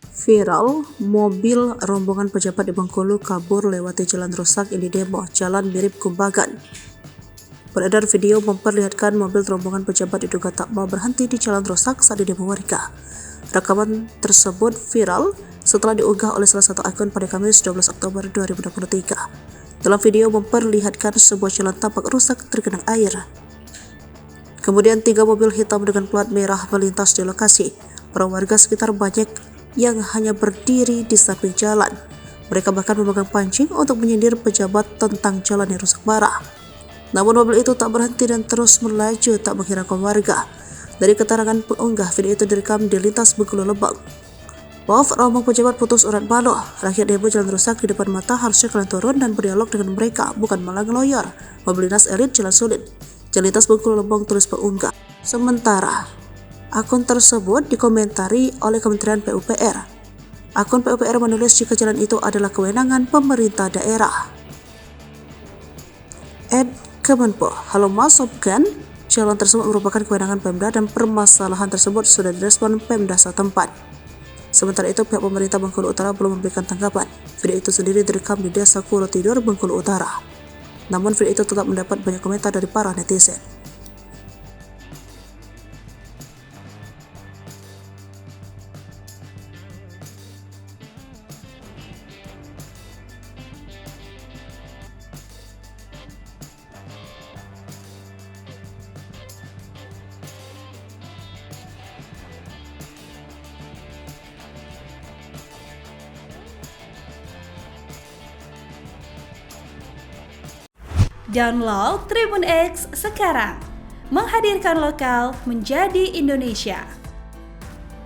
Viral, mobil rombongan pejabat di Bengkulu kabur lewati jalan rusak yang didemo, jalan mirip Kumbagan. Beredar video memperlihatkan mobil rombongan pejabat diduga tak mau berhenti di jalan rusak saat didemo warga. Rekaman tersebut viral setelah diunggah oleh salah satu akun pada Kamis 12 Oktober 2023. Dalam video memperlihatkan sebuah jalan tampak rusak tergenang air. Kemudian 3 mobil hitam dengan plat merah melintas di lokasi. Para warga sekitar banyak yang hanya berdiri di samping jalan. Mereka bahkan memegang pancing untuk menyindir pejabat tentang jalan yang rusak parah. Namun mobil itu tak berhenti dan terus melaju tak menghiraukan warga. Dari keterangan pengunggah, video itu direkam di lintas Bengkulu Lebong. Maaf, rombong pejabat putus urat balo. Rakyat demo jalan rusak di depan mata, harusnya kalian turun dan berdialog dengan mereka, bukan malah ngeloyor. Mobil dinas elit jalan sulit. Jalan lintas Bengkulu Lebong, tulis pengunggah. Sementara akun tersebut dikomentari oleh Kementerian PUPR. Akun PUPR menulis jika jalan itu adalah kewenangan pemerintah daerah. Kemenpo, halo Mas Sobkan, jalan tersebut merupakan kewenangan Pemda dan permasalahan tersebut sudah direspon Pemda setempat. Sementara itu, pihak pemerintah Bengkulu Utara belum memberikan tanggapan. Video itu sendiri direkam di Desa Kulo Tidur, Bengkulu Utara. Namun video itu tetap mendapat banyak komentar dari para netizen. Download Tribun X sekarang, menghadirkan lokal menjadi Indonesia.